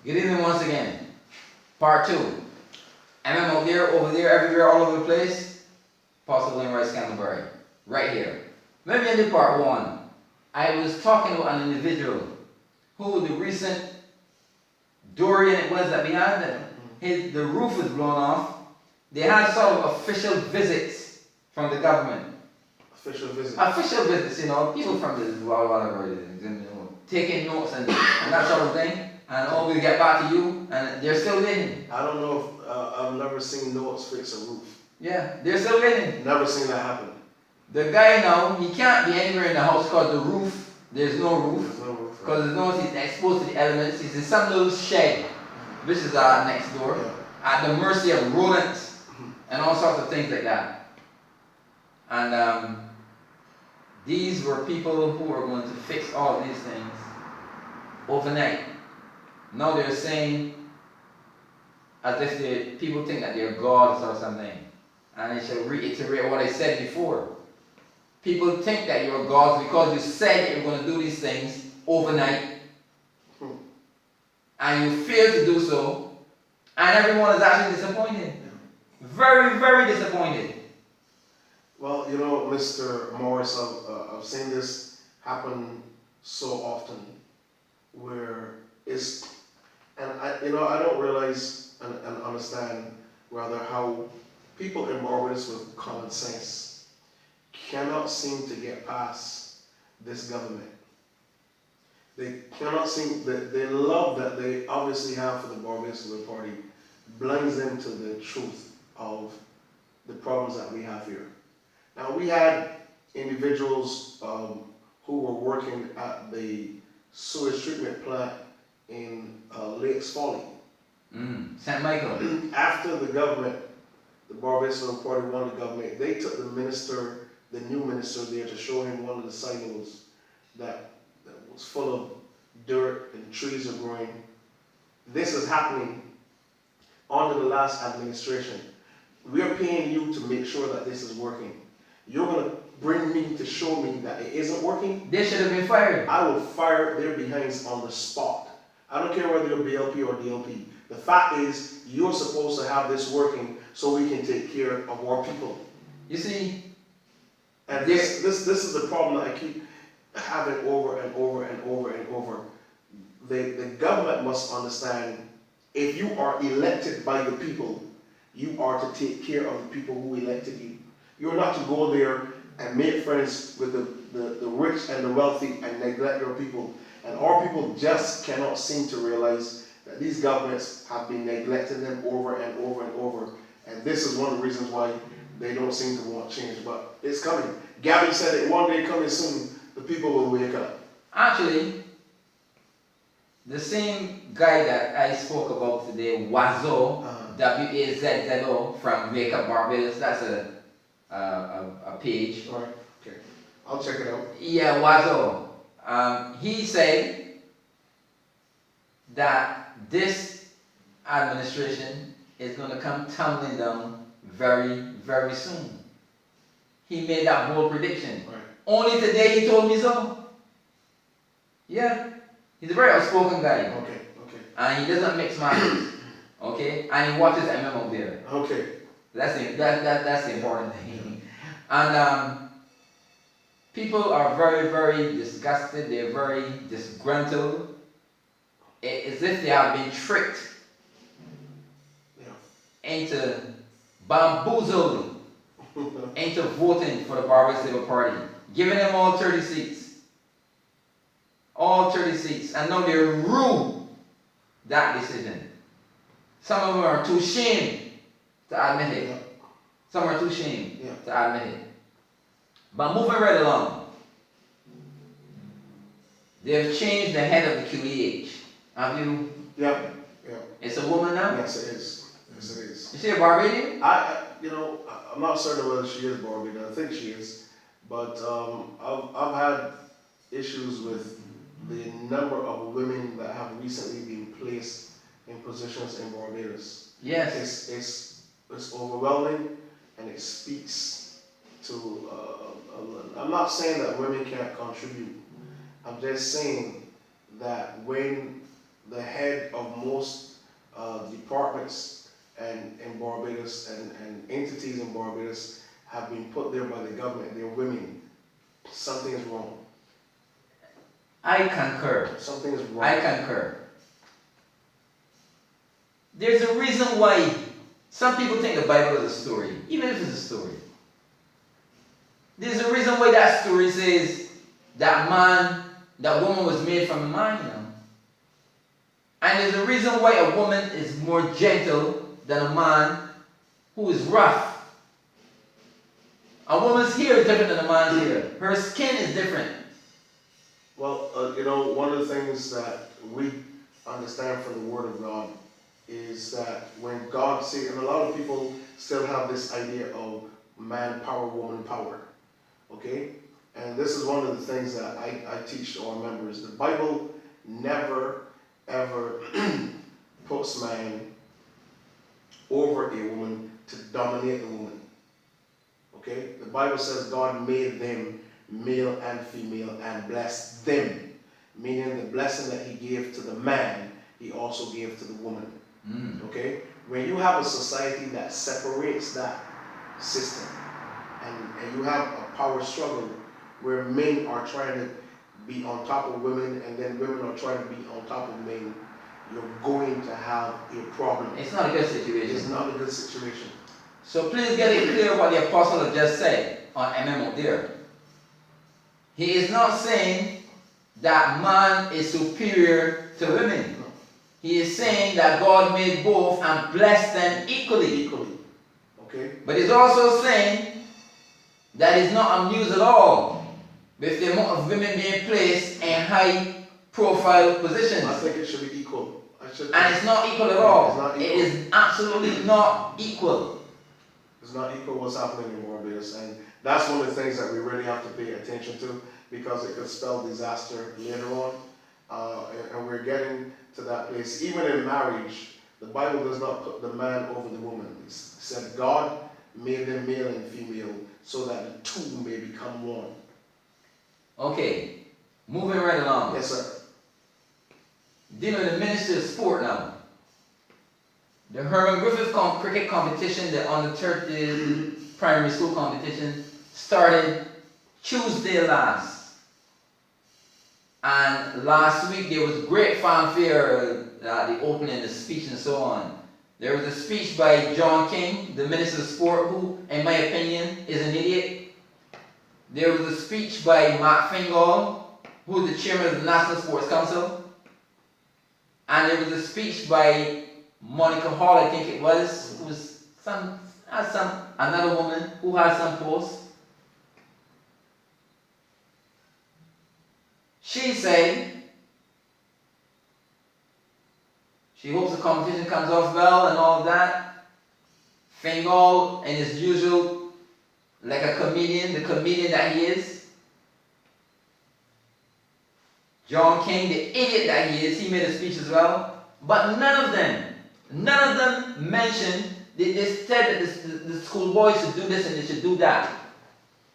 Good evening once again. Part 2. MM out there, over there, everywhere, all over the place. Apostle William Rice Canterbury. Right here. Maybe in the part 1, I was talking about an individual who the recent Dorian it was that we had, the roof was blown off. They had sort of official visits from the government. Official visits. Official visits, people from the whatever it is, taking notes and that sort of thing. And oh, we'll get back to you, and they're still waiting. I don't know if I've never seen notes fix a roof. Yeah, they're still waiting. Never seen that happen. The guy now, he can't be anywhere in the house because the roof, there's no roof. There's no roof. Because there's no, he's exposed to the elements. He's in some little shed, which is next door, at the mercy of rodents and all sorts of things like that. And these were people who were going to fix all these things overnight. Now they're saying, as if people think that they're gods or something. And I shall reiterate what I said before. People think that you're gods because you said that you're going to do these things overnight. And you fail to do so. And everyone is actually disappointed. Very, very disappointed. Well, Mr. Morris, I've seen this happen so often where I don't realize and understand rather how people in Barbados with common sense cannot seem to get past this government. They cannot seem that the love that they obviously have for the Barbados Labour Party blinds them to the truth of the problems that we have here. Now, we had individuals who were working at the sewage treatment plant in Lakes Folly. St. Michael. After the government, the Barbados Labour Party won the government, they took the new minister there to show him one of the silos that was full of dirt and trees are growing. This is happening under the last administration. We are paying you to make sure that this is working. You're going to bring me to show me that it isn't working? They should have been fired. I will fire their behinds on the spot. I don't care whether you're BLP or DLP. The fact is, you're supposed to have this working so we can take care of our people. You see, and this is the problem that I keep having over and over and over and over. The government must understand, if you are elected by the people, you are to take care of the people who elected you. You're not to go there and make friends with the rich and the wealthy and neglect your people. And our people just cannot seem to realize that these governments have been neglecting them over and over and over. And this is one of the reasons why they don't seem to want change. But it's coming. Gabby said it one day coming soon, the people will wake up. Actually, the same guy that I spoke about today, Wazo, W-A-Z-Z-O, from Wake Up Barbados, that's a page. All right, okay. I'll check it out. Yeah, Wazo. He said that this administration is going to come tumbling down very, very soon. He made that bold prediction. Right. Only today he told me so. Yeah. He's a very outspoken guy. Okay. And he doesn't mix matches. Okay? And he watches MM out there. Okay. That's the important thing. And people are very, very disgusted. They're very disgruntled. It's as if they have been tricked into bamboozled into voting for the Barbados Labour Party, giving them all 30 seats. All 30 seats. And now they rue that decision. Some of them are too ashamed to admit it. Some are too ashamed to admit it. But moving right along, they've changed the head of the QEH. Have you? Yeah. It's a woman now? Yes, it is. Yes, it is. Is she a Barbadian? I'm not certain whether she is Barbadian. I think she is. But I've had issues with the number of women that have recently been placed in positions in Barbados. Yes. It's overwhelming, and it speaks to. I'm not saying that women can't contribute. I'm just saying that when the head of most departments and in Barbados and entities in Barbados have been put there by the government. They're women. Something is wrong. I concur. Something is wrong. I concur. There's a reason why some people think the Bible is a story, even if it's a story. There's a reason why that story says that woman was made from a man, you know. And there's a reason why a woman is more gentle than a man who is rough. A woman's hair is different than a man's hair. Her skin is different. Well, one of the things that we understand from the Word of God is that when God says, and a lot of people still have this idea of man power, woman power, okay? And this is one of the things that I teach to our members. The Bible never, ever puts man over a woman to dominate the woman, okay? The Bible says God made them male and female and blessed them, meaning the blessing that he gave to the man, he also gave to the woman. Okay? When you have a society that separates that system and you have a power struggle where men are trying to be on top of women and then women are trying to be on top of men, you're going to have a problem. It's not a good situation. It's not a good situation. So please get it clear what the apostle has just said on MMO there. He is not saying that man is superior to women. He is saying that God made both and blessed them equally. Okay. But he's also saying that he's not amused at all with the amount of women being placed in high profile positions. I think it should be equal. And it's not equal at all. It's not equal. It is absolutely not equal. It's not equal what's happening in Barbados. And that's one of the things that we really have to pay attention to because it could spell disaster later on. And we're getting to that place. Even in marriage, the Bible does not put the man over the woman. It said God made them male and female so that the two may become one. Okay, moving right along. Yes, sir. Dealing with the Ministry of Sport now. The Herman Griffith cricket competition, the under 30 primary school competition, started Tuesday last. And last week there was great fanfare at the opening, the speech and so on. There was a speech by John King, the Minister of Sport, who, in my opinion, is an idiot. There was a speech by Mark Fingal, who is the chairman of the National Sports Council. And there was a speech by Monica Hall, I think it was, who was another woman who had some posts. She said she hopes the competition comes off well and all of that. Fingal, in his usual, like a comedian, the comedian that he is. John King, the idiot that he is, he made a speech as well. But none of them mentioned, they said that the schoolboys should do this and they should do that.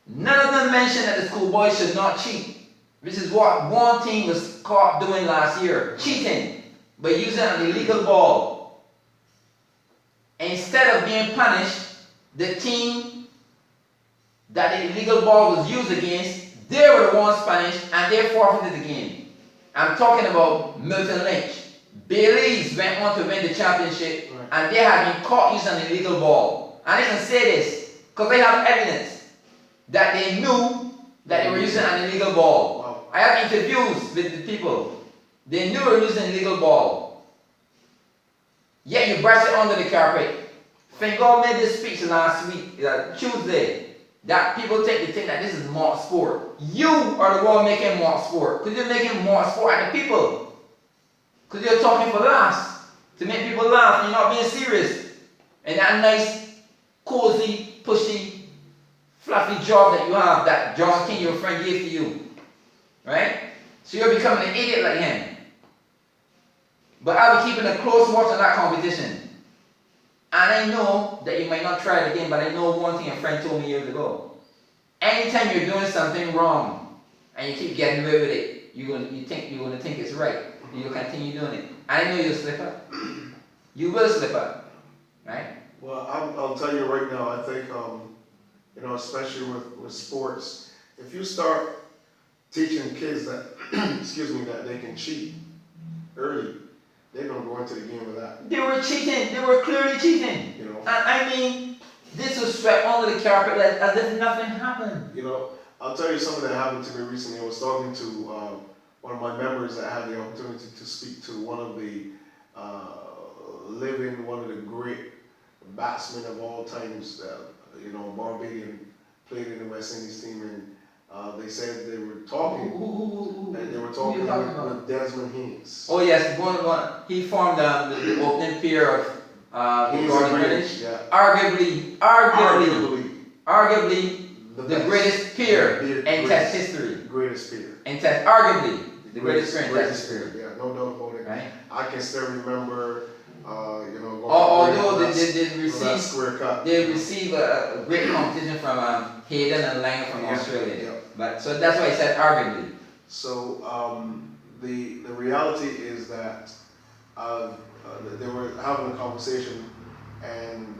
None of them mentioned that the schoolboys should not cheat. Which is what one team was caught doing last year, cheating by using an illegal ball. Instead of being punished, the team that the illegal ball was used against, they were the ones punished and they forfeited the game. I'm talking about Milton Lynch. Baileys went on to win the championship and they had been caught using an illegal ball. And I can say this because they have evidence that they knew that they were using an illegal ball. Wow. I have interviews with the people. They knew they were using an illegal ball. Yet you brush it under the carpet. Fingal made this speech last week, Tuesday, that people think that this is mock sport. You are the one making mock sport. Because you're making mock sport at the people. Because you're talking for laughs. To make people laugh and you're not being serious. And that nice, cozy, pushy, fluffy job that you have, that John King, your friend, gave to you. Right? So you're becoming an idiot like him. But I'll be keeping a close watch on that competition. And I know that you might not try it again, but I know one thing a friend told me years ago. Anytime you're doing something wrong and you keep getting away with it, you think you're gonna think it's right. You'll continue doing it. I know you'll slip up. You will slip up, right? Well, I'll tell you right now, I think, you know, especially with sports, if you start teaching kids that, excuse me, that they can cheat early, they're gonna go into the game with that, They were cheating. They were clearly cheating. you know. I mean, this was swept under the carpet as if nothing happened. You know, I'll tell you something that happened to me recently. I was talking to one of my members that had the opportunity to speak to one of the one of the great batsmen of all times, you know, Barbadian, played in the West Indies team, and they said they were talking, and they were talking with Desmond Haynes. Oh yes, one. He formed the opening pair of Haynes Gordon and Greenwich. yeah. Arguably the greatest peer in Test history. Greatest peer. In Test, arguably the greatest peer in Test history. Yeah, no doubt about it. Right? I can still remember, you know, Although they receive receive a great competition from Hayden and Langer from Australia. Yeah. But so that's why I said arguably. So the reality is that they were having a conversation and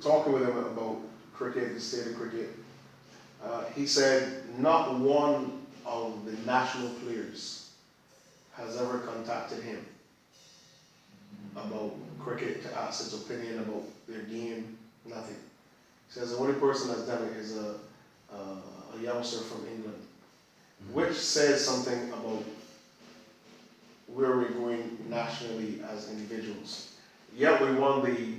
talking with him about cricket, the state of cricket. He said not one of the national players has ever contacted him about cricket to ask his opinion about their game, nothing. He says the only person that's done it is a youngster from England, which says something about where we're going nationally as individuals. Yet we won the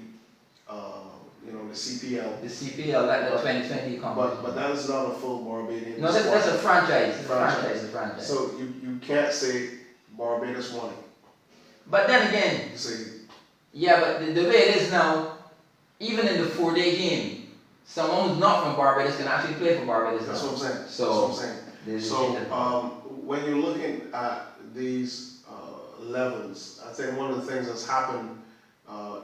the CPL. The CPL, like the 2020 competition. But that is not a full Barbadian. No, that's a franchise. It's a franchise. So you can't say Barbados won it. But then again, You say, yeah, but the way it is now, even in the 4-day game, someone who's not from Barbados can actually play for Barbados. that's now. what I'm saying. So, that's what I'm saying. there's a So change of- when you're looking at these levels, I think one of the things that's happened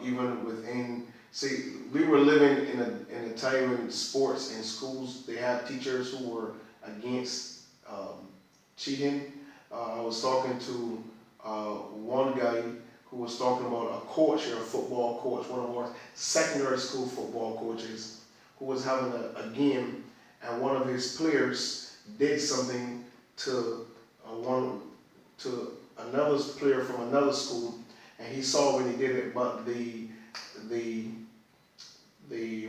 even within, see, we were living in a time when sports in schools, they had teachers who were against cheating. I was talking to one guy who was talking about a coach, a football coach, one of our secondary school football coaches, who was having a game, and one of his players did something to another player from another school, and he saw when he did it, but the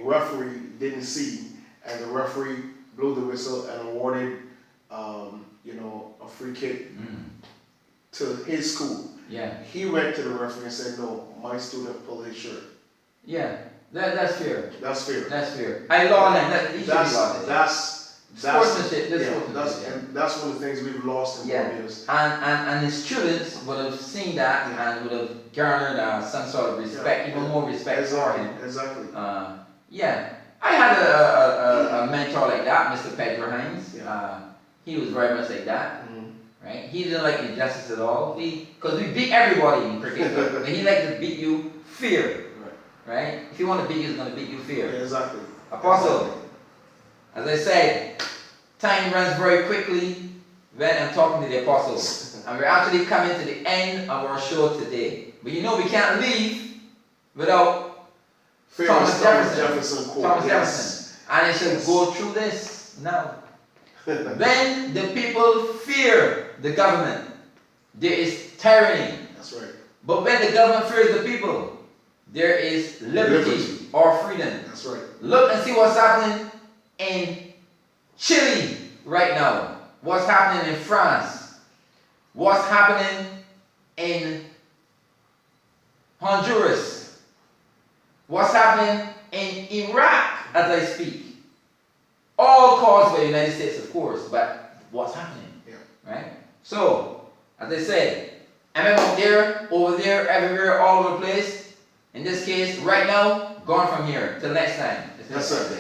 referee didn't see, and the referee blew the whistle and awarded a free kick to his school. Yeah. He went to the referee and said, "No, my student pulled his shirt." Yeah. That's fair. That's fair. That's fair. I law him. He should be lauded. Sportsmanship. That's one of the things we've lost in Barbados. And his students would have seen that and would have garnered some sort of respect, even more respect for him. Exactly. Yeah. I had a mentor like that, Mr. Pedro Hines. Yeah. He was very much like that. Mm-hmm. Right? He didn't like injustice at all. Because we beat everybody in cricket. But he liked to beat you fair. Right? If he want to beat you, he's going to beat you fair. Yeah, exactly. Apostle, as I said, time runs very quickly when I'm talking to the apostles. And we're actually coming to the end of our show today. But you know we can't leave without Thomas Jefferson. Quote. Jefferson. And I shall go through this now. When the people fear the government, there is tyranny. That's right. But when the government fears the people, there is liberty or freedom. That's right. Look and see what's happening in Chile right now. What's happening in France. What's happening in Honduras. What's happening in Iraq as I speak. All caused by the United States, of course, but what's happening? Yeah. Right? So, as I said, I'm out there, over there, everywhere, all over the place. In this case, right now, gone from here. Till next time. Yes, sir.